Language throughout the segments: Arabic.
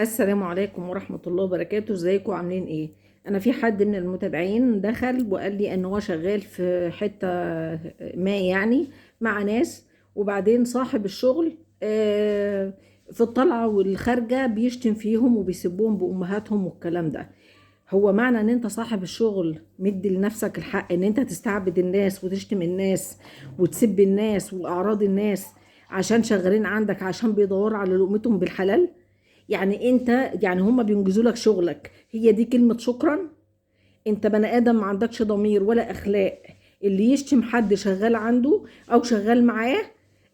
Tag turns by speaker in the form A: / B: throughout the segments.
A: السلام عليكم ورحمة الله وبركاته. ازيكم عاملين ايه؟ انا في حد من المتابعين دخل وقال لي ان هو شغال في حتة ما، يعني مع ناس، وبعدين صاحب الشغل في الطلعة والخارجة بيشتم فيهم وبيسبهم بأمهاتهم والكلام ده. هو معنى ان انت صاحب الشغل مدي لنفسك الحق ان انت تستعبد الناس وتشتم الناس وتسب الناس واعراض الناس عشان شغالين عندك، عشان بيدوروا على لقمتهم بالحلال؟ يعني انت، يعني هما بينجزوا لك شغلك، هي دي كلمة شكرا؟ انت بني ادم ما عندكش ضمير ولا اخلاق اللي يشتم حد شغال عنده او شغال معاه؟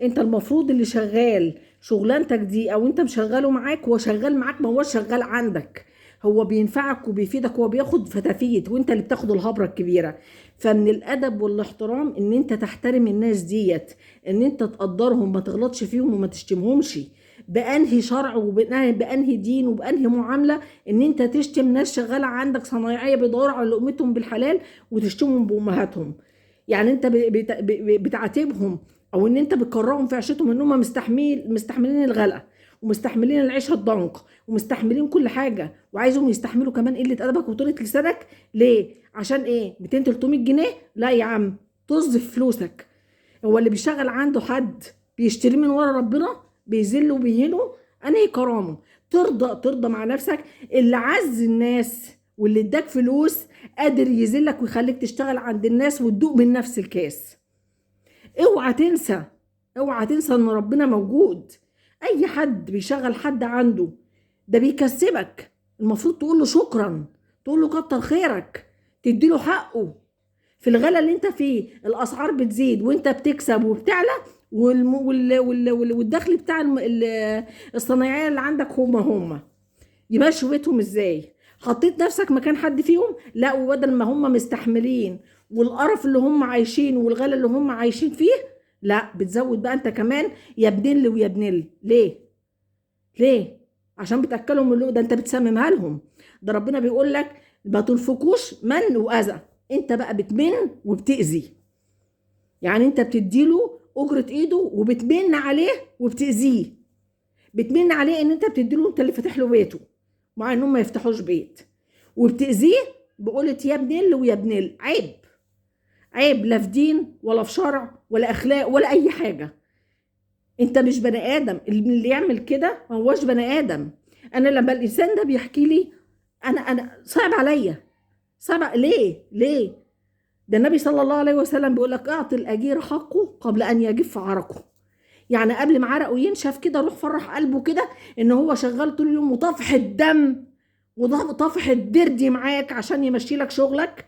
A: انت المفروض اللي شغال شغلانتك دي او انت مشغله معاك، هو شغال معاك، ما هو شغال عندك، هو بينفعك وبيفيدك، هو بياخد فتافيت وانت اللي بتاخد الهبرة الكبيرة. فمن الادب والاحترام ان انت تحترم الناس ديت، ان انت تقدرهم، ما تغلطش فيهم وما تشتمهمش. بأنهي شرع وبأنهي دين وبأنهي معاملة ان انت تشتم ناس شغاله عندك صنايعيه بيدوروا على لقمتهم بالحلال وتشتمهم بامهاتهم؟ يعني انت بتعاتبهم، او ان انت بتكرههم في عيشتهم ان هم مستحملين الغلقه ومستحملين العيشه الضنك ومستحملين كل حاجه، وعايزهم يستحملوا كمان قله ادبك وطولة لسانك؟ ليه؟ عشان ايه؟ 200 300 جنيه؟ لا يا عم، طز في فلوسك. هو اللي بيشغل عنده حد بيشتري من ورا ربنا بيذله وبيهينه؟ انهي كرامه؟ ترضى مع نفسك؟ اللي عز الناس واللي اداك فلوس قادر يذلك ويخليك تشتغل عند الناس وتدوق من نفس الكاس. اوعى تنسى، اوعى تنسى ان ربنا موجود. اي حد بيشغل حد عنده ده بيكسبك، المفروض تقول له شكرا، تقول له كتر خيرك، تديله حقه. في الغلا اللي انت فيه الاسعار بتزيد وانت بتكسب وبتعلى، والدخل بتاع الصنايعيه اللي عندك هم يمشوا بيتهم ازاي؟ حطيت نفسك مكان حد فيهم؟ لا، وبدل ما هم مستحملين والقرف اللي هم عايشين والغلا اللي هم عايشين فيه، لا بتزود بقى انت كمان، يا ابنلي ويا ابنلي. ليه؟ ليه؟ عشان بتاكلهم اللي ده انت بتسممها لهم. ده ربنا بيقول لك ما تنفقوش من واذى، انت بقى بتمن وبتأذي. يعني انت بتديله اجرة ايده وبتمن عليه وبتأذيه. بتمن عليه ان انت بتديله، انت اللي فاتح له بيته مع انهم ما يفتحوش بيت، وبتأذيه بقولة يا ابن ويا ابن عيب. عيب، لا في دين ولا في شرع ولا اخلاق ولا اي حاجة. انت مش بني ادم، اللي يعمل كده ما هوش بني ادم. انا لما الانسان ده بيحكي لي، انا صعب عليا. صعب ليه؟ ده النبي صلى الله عليه وسلم بيقول لك اعطي الاجير حقه قبل ان يجف عرقه. يعني قبل ما عرقه ينشف كده روح فرح قلبه كده ان هو شغال طول اليوم وطافح الدم وطافح الدردي معاك عشان يمشي لك شغلك.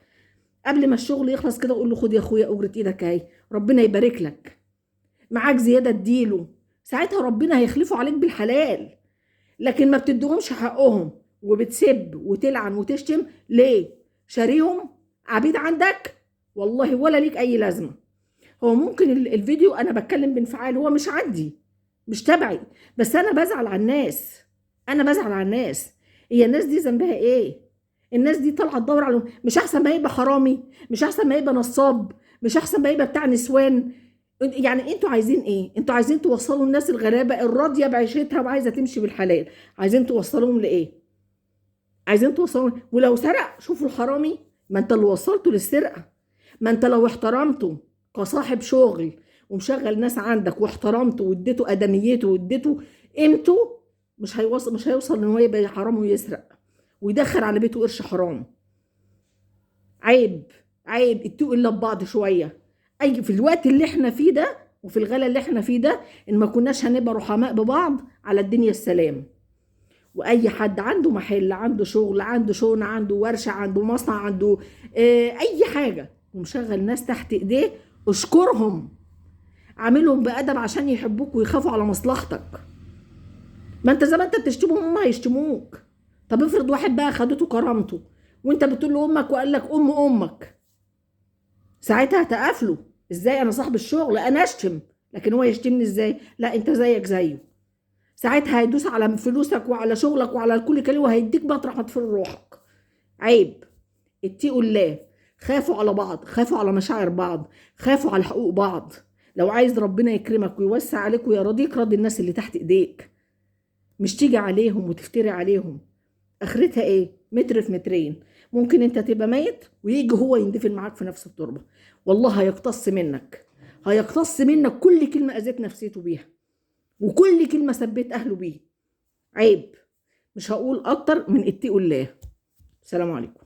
A: قبل ما الشغل يخلص كده قول له خد يا اخويا اجرة ايدك اهي، ربنا يبارك لك، معاك زيادة اديله، ساعتها ربنا هيخلفه عليك بالحلال. لكن ما بتديهمش حقهم وبتسب وتلعن وتشتم. ليه؟ شاريهم عبيد عندك؟ والله ولا ليك اي لازمه. هو ممكن الفيديو انا بتكلم بانفعال، هو مش عندي، مش تبعي، بس انا بزعل على الناس. انا بزعل على الناس. هي الناس دي ذنبها ايه؟ الناس دي طالعه تدور على، مش احسن ما يبقى حرامي؟ مش احسن ما يبقى نصاب؟ مش احسن ما يبقى بتاع نسوان؟ يعني انتوا عايزين ايه؟ انتوا عايزين توصلوا الناس الغلابه الراضيه بعيشتها وعايزه تمشي بالحلال، عايزين توصلوهم لايه؟ عايزين توصلوا، ولو سرق شوفوا الحرامي، ما انت اللي وصلته للسرقه. ما انت لو احترمته كصاحب شغل ومشغل ناس عندك واحترمته واديته ادميته واديته قيمته، مش هيوصل ان هو يبقى حرام ويسرق ويدخل على بيته قرش حرام. عيب، عيب، اتقوا الا ببعض شويه. اي في الوقت اللي احنا فيه ده وفي الغلا اللي احنا فيه ده، ان ما كناش هنبقى رحماء ببعض على الدنيا السلام. واي حد عنده محل، عنده شغل، عنده شغل، عنده ورشه، عنده مصنع، عنده اي حاجه ومشغل ناس تحت ايديه، اشكرهم، عاملهم بادب عشان يحبوك ويخافوا على مصلحتك. ما انت زي ما انت بتشتمهم هم هيشتموك. طب افرض واحد بقى خدته كرامته وانت بتقول له امك وقال لك امك، ساعتها هتقفله ازاي؟ انا صاحب الشغل انا اشتم، لكن هو يشتمني ازاي؟ لا انت زيك زيه. ساعتها هيدوس على فلوسك وعلى شغلك وعلى كل كلمه وهيديك مطرح ما تفر روحك. عيب. اتقوا الله، خافوا على بعض، خافوا على مشاعر بعض، خافوا على حقوق بعض. لو عايز ربنا يكرمك ويوسع عليك ويرضيك، راضي الناس اللي تحت ايديك. مش تيجي عليهم وتفتري عليهم. اخرتها ايه؟ متر في مترين. ممكن انت تبقى ميت ويجي هو يندفن معاك في نفس التربه. والله هيقتص منك، هيقتص منك كل كلمه اذيت نفسيته بيها، وكل كلمه سبيت اهله بيها. عيب. مش هقول اكتر من اتقوا الله. السلام عليكم.